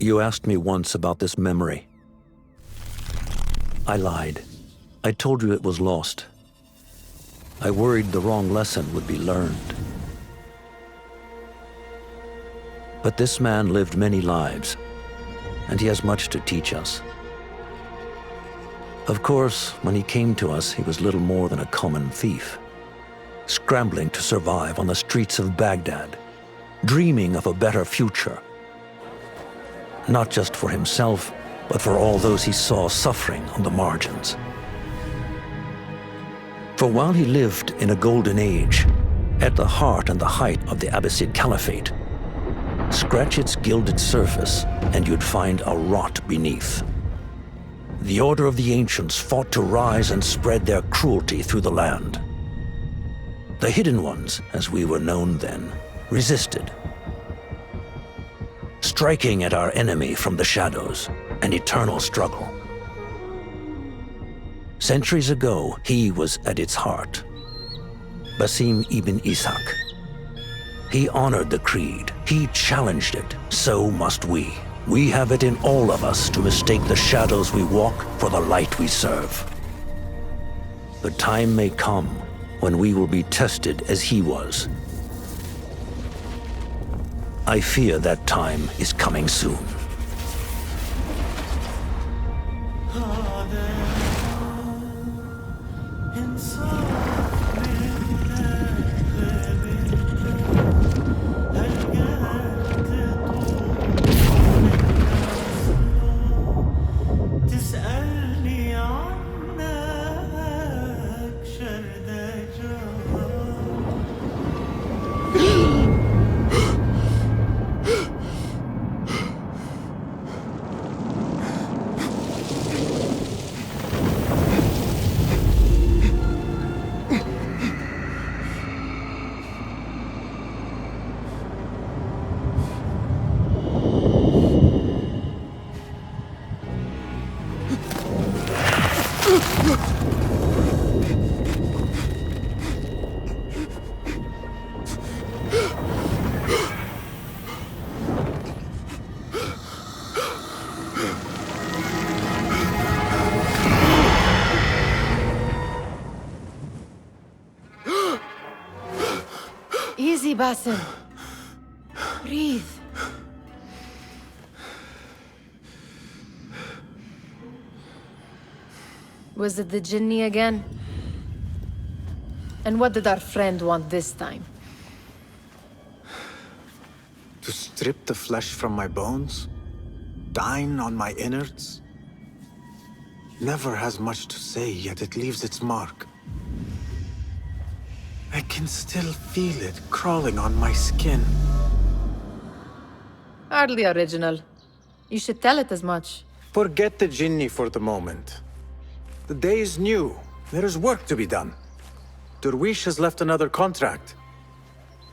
You asked me once about this memory. I lied. I told you it was lost. I worried the wrong lesson would be learned. But this man lived many lives, and he has much to teach us. Of course, when he came to us, he was little more than a common thief, scrambling to survive on the streets of Baghdad, dreaming of a better future. Not just for himself, but for all those he saw suffering on the margins. For while he lived in a golden age, at the heart and the height of the Abbasid Caliphate, scratch its gilded surface and you'd find a rot beneath. The Order of the Ancients fought to rise and spread their cruelty through the land. The Hidden Ones, as we were known then, resisted, striking at our enemy from the shadows, an eternal struggle. Centuries ago, he was at its heart, Basim ibn Ishaq. He honored the Creed, he challenged it, so must we. We have it in all of us to mistake the shadows we walk for the light we serve. The time may come when we will be tested as he was. I fear that time is coming soon. Easy, Basim. Breathe. Was it the Jinni again? And what did our friend want this time? To strip the flesh from my bones? Dine on my innards? Never has much to say, yet it leaves its mark. I can still feel it crawling on my skin. Hardly original. You should tell it as much. Forget the Jinni for the moment. The day is new. There is work to be done. Derwish has left another contract.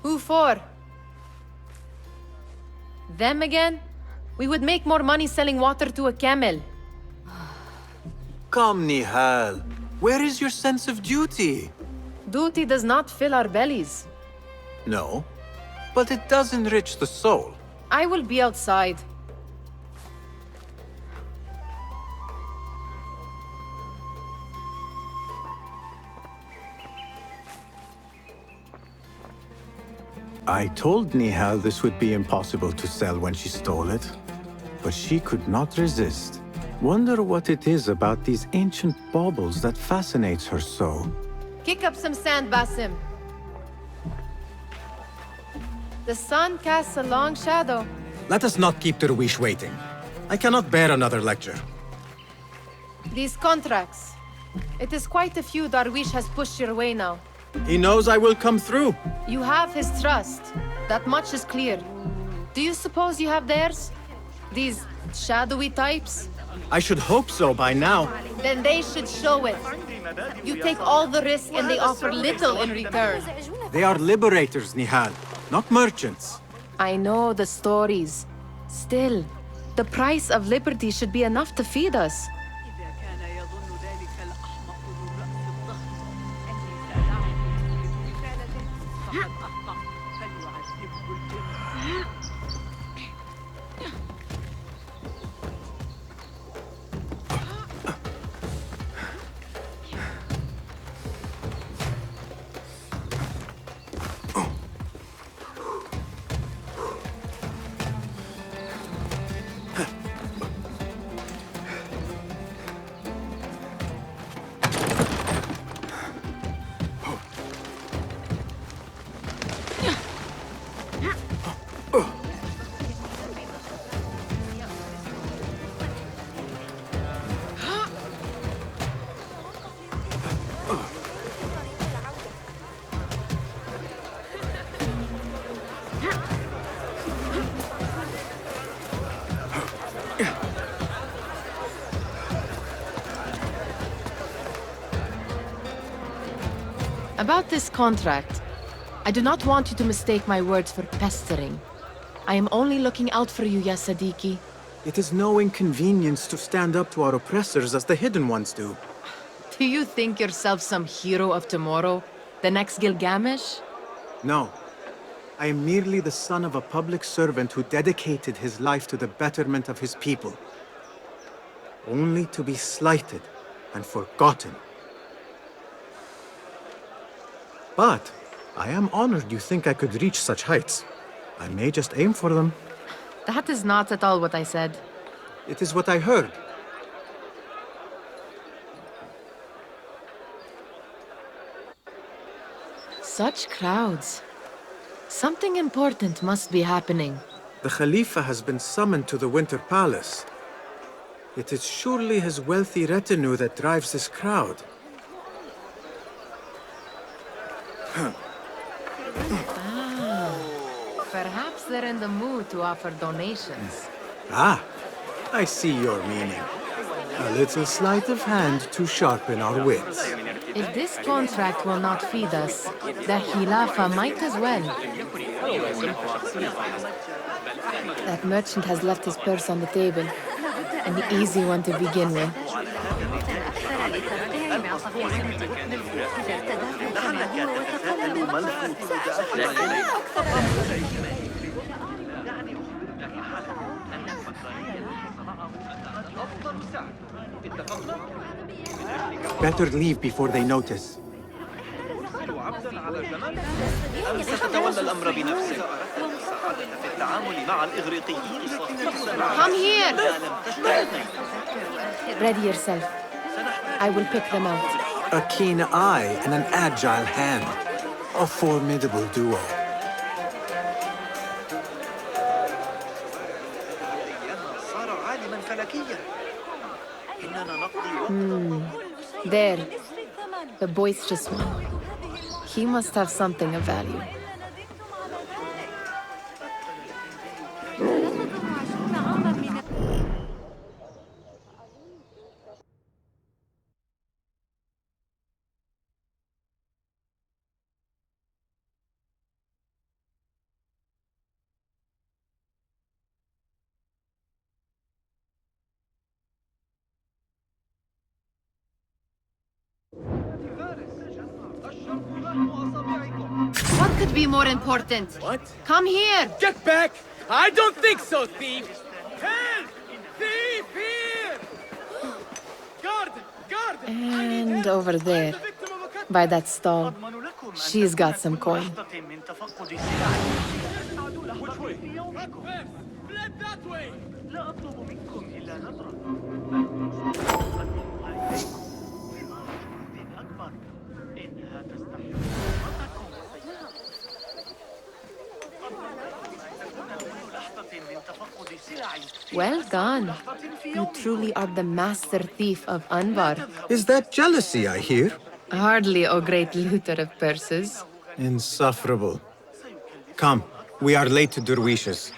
Who for? Them again? We would make more money selling water to a camel. Come, Nihal. Where is your sense of duty? Duty does not fill our bellies. No, but it does enrich the soul. I will be outside. I told Nihal this would be impossible to sell when she stole it, but she could not resist. Wonder what it is about these ancient baubles that fascinates her so. Kick up some sand, Basim. The sun casts a long shadow. Let us not keep Derwish waiting. I cannot bear another lecture. These contracts. It is quite a few Darwish has pushed your way now. He knows I will come through. You have his trust. That much is clear. Do you suppose you have theirs? These shadowy types? I should hope so by now. Then they should show it. You take all the risk and they offer little in return. They are liberators, Nihal, not merchants. I know the stories. Still, the price of liberty should be enough to feed us. About this contract, I do not want you to mistake my words for pestering. I am only looking out for you, ya Sadiki. It is no inconvenience to stand up to our oppressors as the Hidden Ones do. Do you think yourself some hero of tomorrow? The next Gilgamesh? No. I am merely the son of a public servant who dedicated his life to the betterment of his people. Only to be slighted and forgotten. But I am honored you think I could reach such heights. I may just aim for them. That is not at all what I said. It is what I heard. Such crowds. Something important must be happening. The Khalifa has been summoned to the Winter Palace. It is surely his wealthy retinue that drives this crowd. Perhaps they're in the mood to offer donations. Ah, I see your meaning. A little sleight of hand to sharpen our wits. If this contract will not feed us, the Khilafa might as well. That merchant has left his purse on the table. An easy one to begin with. Better leave before they notice. Come here! Ready yourself. I will pick them out. A keen eye and an agile hand. A formidable duo. There. The boisterous one. He must have something of value. What could be more important? What? Come here! Get back! I don't think so, thief! Help! Thief here! Guard! Guard! And over there, by that stall, she's got some coin. Which way? Fled that way! Well done. You truly are the master thief of Anbar. Is that jealousy I hear? Hardly, O great looter of purses. Insufferable. Come, we are late to Derwishes.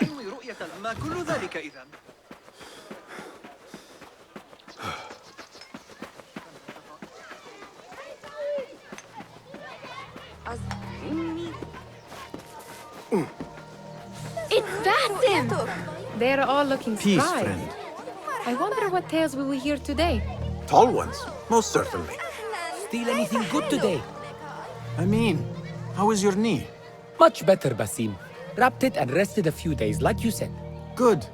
أنوي رؤية ما كل ذلك إذن؟ It's Basim! They're all looking Peace, surprised. friend. I wonder what tales we will hear today. Tall ones, most certainly. Steal anything good today? I mean, how is your knee? Much better, Basim. Wrapped it and rested a few days, like you said. Good.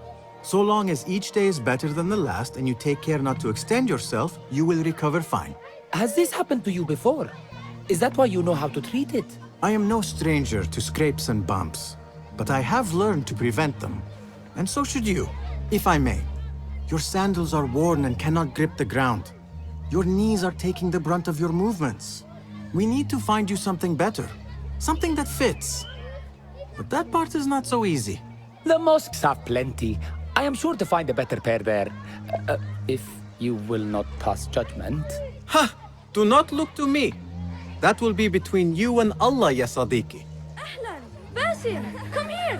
So long as each day is better than the last and you take care not to extend yourself, you will recover fine. Has this happened to you before? Is that why you know how to treat it? I am no stranger to scrapes and bumps, but I have learned to prevent them. And so should you, if I may. Your sandals are worn and cannot grip the ground. Your knees are taking the brunt of your movements. We need to find you something better, something that fits. But that part is not so easy. The mosques have plenty. I am sure to find a better pair there. If you will not pass judgment. Ha! Do not look to me. That will be between you and Allah, ya Sadiqi. أهلاً باسم come here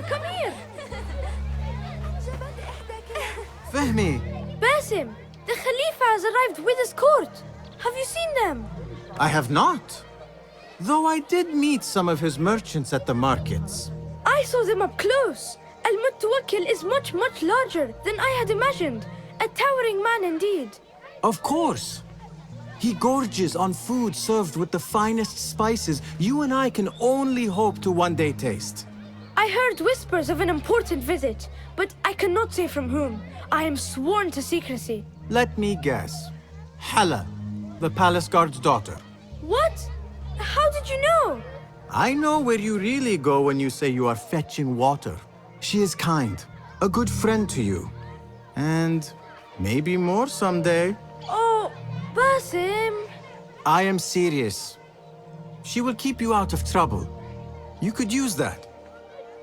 Fahmi, Basim, the Khalifa has arrived with his court. Have you seen them? I have not. Though I did meet some of his merchants at the markets. I saw them up close. Al-Mutawakkil is much larger than I had imagined. A towering man indeed. Of course. He gorges on food served with the finest spices you and I can only hope to one day taste. I heard whispers of an important visit, but I cannot say from whom. I am sworn to secrecy. Let me guess. Hala, the palace guard's daughter. What? How did you know? I know where you really go when you say you are fetching water. She is kind, a good friend to you. And maybe more someday. Oh, Basim. I am serious. She will keep you out of trouble. You could use that.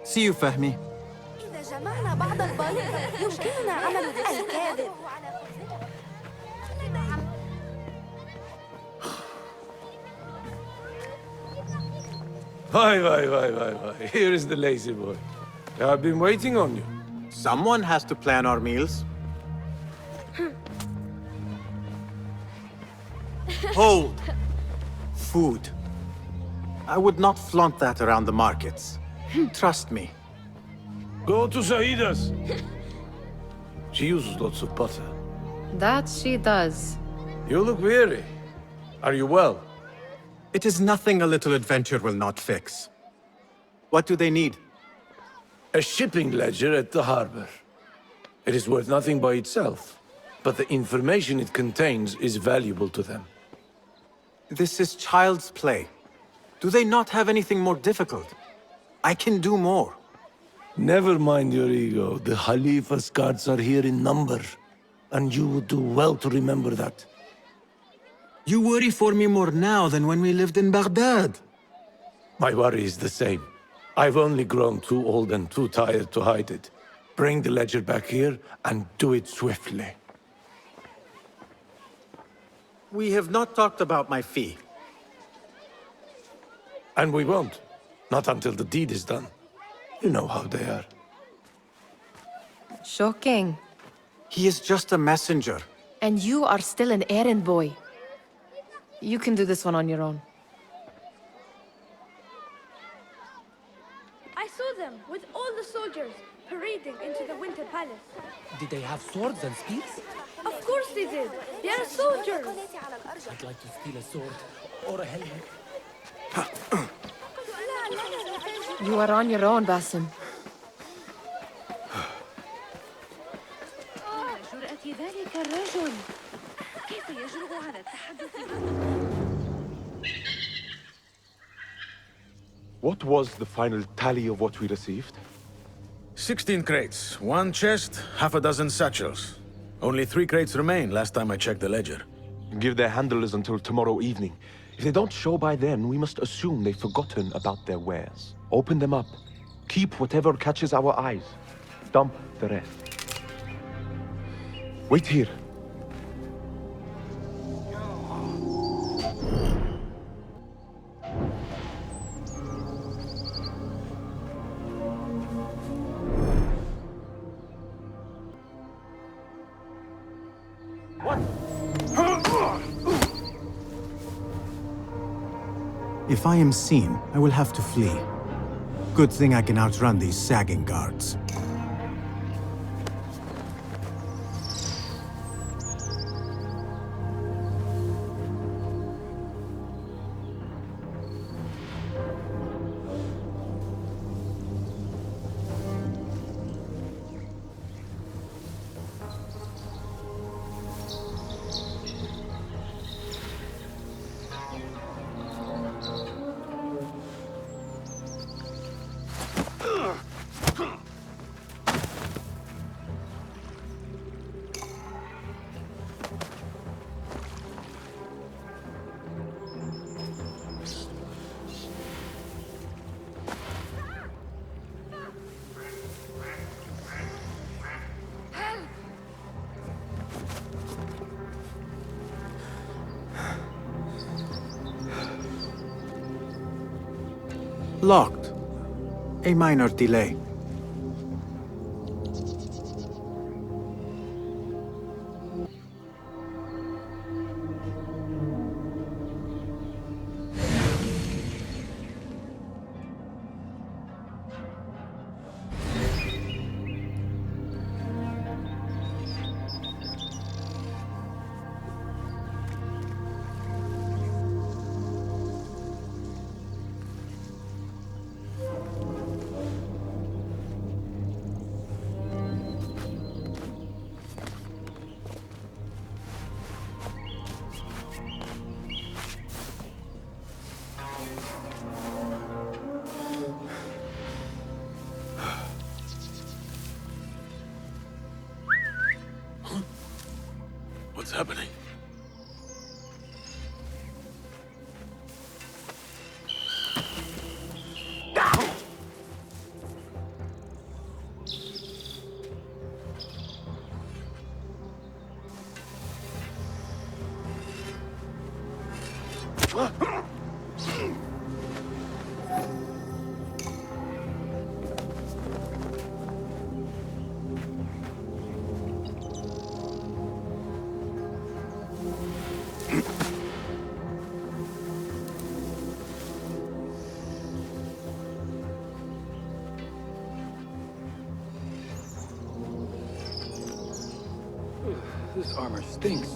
See you, Fahmi. إذا جمعنا بعض البيض يمكننا عمل الكاذب. Why. Here is the lazy boy. I've been waiting on you. Someone has to plan our meals. Hold. Food. I would not flaunt that around the markets. Trust me. Go to Saida's. She uses lots of butter. That she does. You look weary. Are you well? It is nothing a little adventure will not fix. What do they need? A shipping ledger at the harbor. It is worth nothing by itself, but the information it contains is valuable to them. This is child's play. Do they not have anything more difficult? I can do more. Never mind your ego. The Khalifa's guards are here in number, and you would do well to remember that. You worry for me more now than when we lived in Baghdad. My worry is the same. I've only grown too old and too tired to hide it. Bring the ledger back here, and do it swiftly. We have not talked about my fee. And we won't. Not until the deed is done. You know how they are. Shocking. He is just a messenger. And you are still an errand boy. You can do this one on your own. I saw them with all the soldiers parading into the Winter Palace. Did they have swords and spears? Of course they did. They are soldiers. I'd like to steal a sword or a helmet. You are on your own, Basim. What was the final tally of what we received? 16 crates, 1 chest, half a dozen satchels. Only 3 crates remain last time I checked the ledger. Give their handlers until tomorrow evening. If they don't show by then, we must assume they've forgotten about their wares. Open them up. Keep whatever catches our eyes. Dump the rest. Wait here. If I am seen, I will have to flee. Good thing I can outrun these sagging guards. Locked. A minor delay. What's happening? This armor stinks.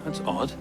That's odd.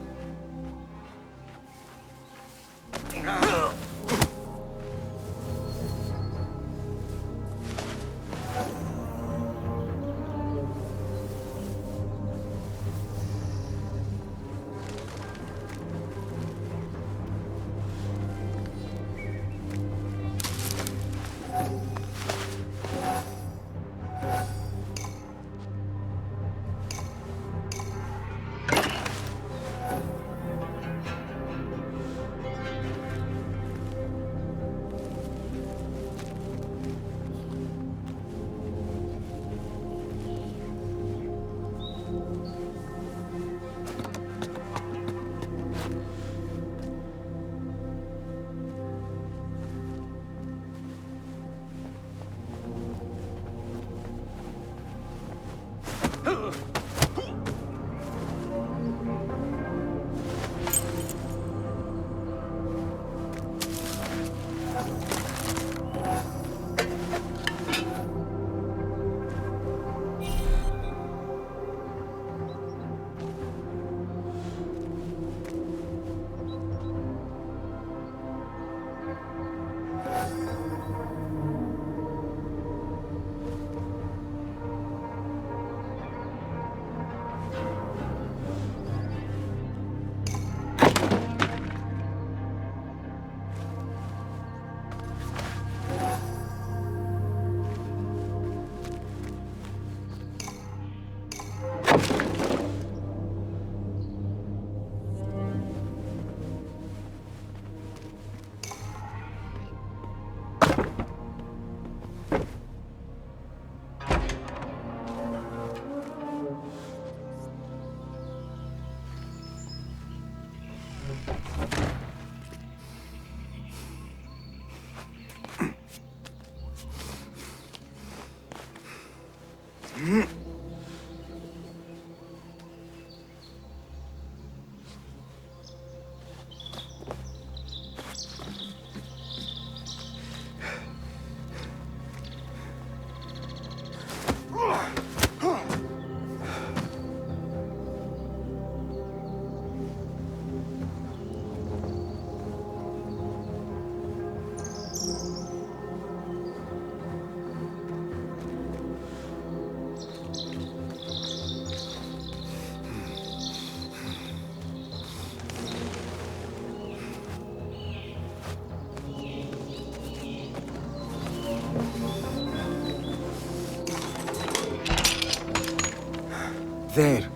There.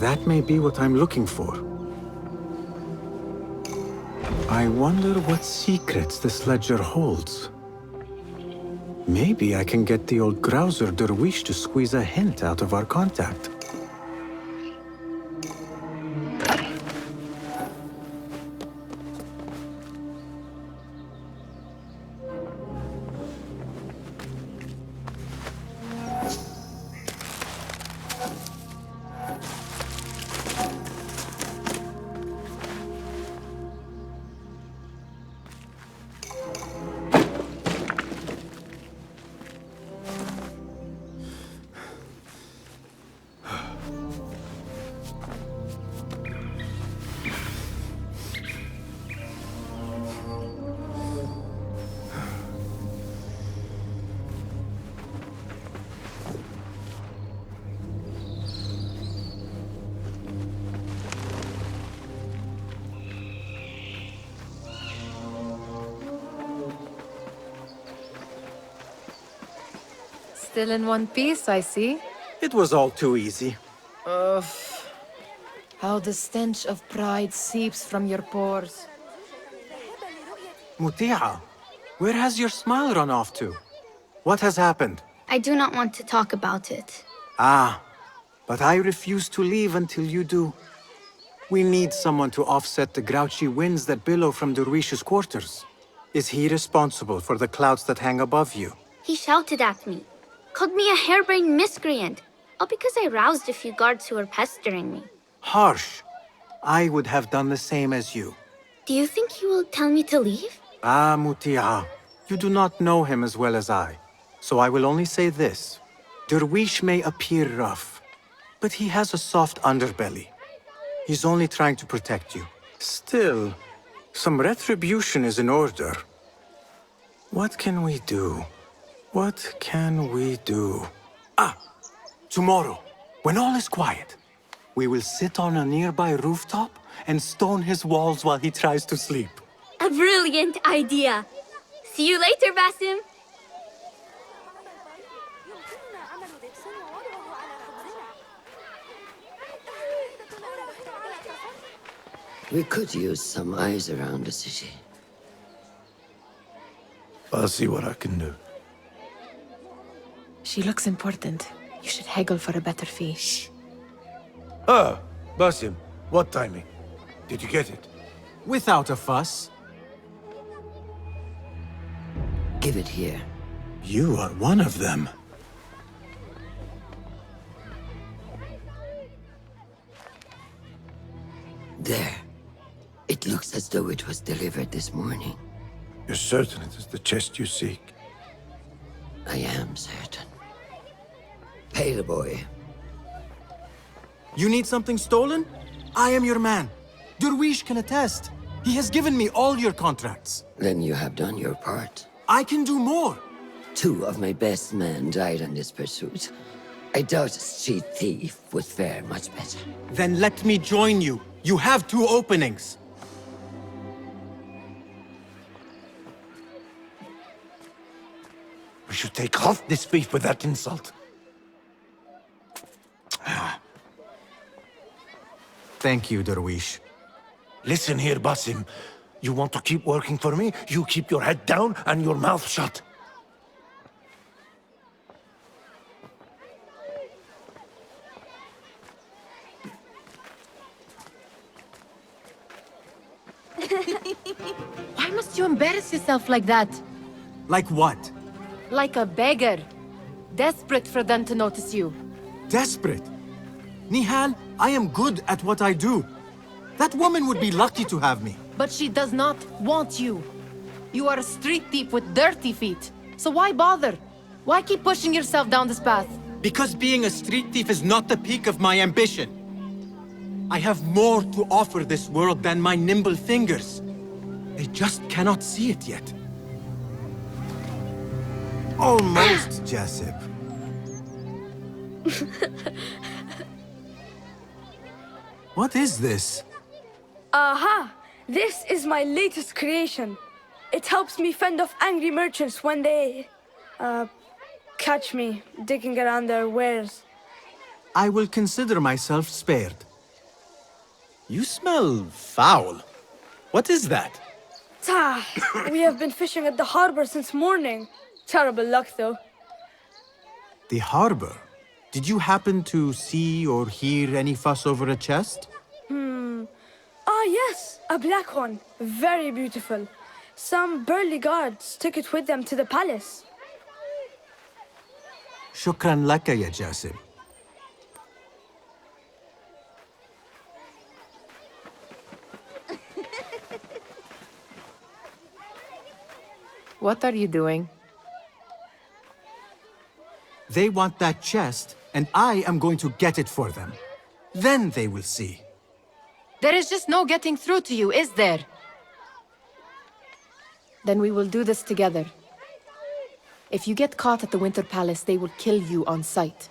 That may be what I'm looking for. I wonder what secrets this ledger holds. Maybe I can get the old grouser Derwish to squeeze a hint out of our contact. Still in one piece, I see. It was all too easy. Ugh. How the stench of pride seeps from your pores. Muti'a, where has your smile run off to? What has happened? I do not want to talk about it. Ah, but I refuse to leave until you do. We need someone to offset the grouchy winds that billow from Derwish's quarters. Is he responsible for the clouds that hang above you? He shouted at me, called me a harebrained miscreant, all because I roused a few guards who were pestering me. Harsh. I would have done the same as you. Do you think he will tell me to leave? Ah, Muti'a, you do not know him as well as I, so I will only say this. Derwish may appear rough, but he has a soft underbelly. He's only trying to protect you. Still, some retribution is in order. What can we do? What can we do? Ah! Tomorrow, when all is quiet, we will sit on a nearby rooftop and stone his walls while he tries to sleep. A brilliant idea! See you later, Basim! We could use some eyes around the city. I'll see what I can do. She looks important. You should haggle for a better fee. Ah, Basim, what timing? Did you get it? Without a fuss. Give it here. You are one of them. There. It looks as though it was delivered this morning. You're certain it is the chest you seek? I am certain. Pay the boy. You need something stolen? I am your man. Derwish can attest. He has given me all your contracts. Then you have done your part. I can do more. 2 of my best men died in this pursuit. I doubt a street thief would fare much better. Then let me join you. You have 2 openings. We should take off this thief with that insult. Thank you, Derwish. Listen here, Basim. You want to keep working for me? You keep your head down and your mouth shut. Why must you embarrass yourself like that? Like what? Like a beggar. Desperate for them to notice you. Desperate? Nihal, I am good at what I do. That woman would be lucky to have me. But she does not want you. You are a street thief with dirty feet. So why bother? Why keep pushing yourself down this path? Because being a street thief is not the peak of my ambition. I have more to offer this world than my nimble fingers. They just cannot see it yet. Almost, Jessup. What is this? Aha! This is my latest creation. It helps me fend off angry merchants when they... catch me digging around their wares. I will consider myself spared. You smell foul. What is that? We have been fishing at the harbor since morning. Terrible luck, though. The harbor? Did you happen to see or hear any fuss over a chest? Ah, yes, a black one. Very beautiful. Some burly guards took it with them to the palace. Shukran laka, ya Jasim. What are you doing? They want that chest, and I am going to get it for them. Then they will see. There is just no getting through to you, is there? Then we will do this together. If you get caught at the Winter Palace, they will kill you on sight.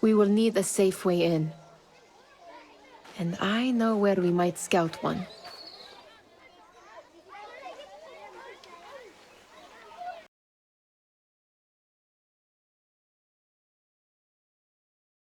We will need a safe way in. And I know where we might scout one.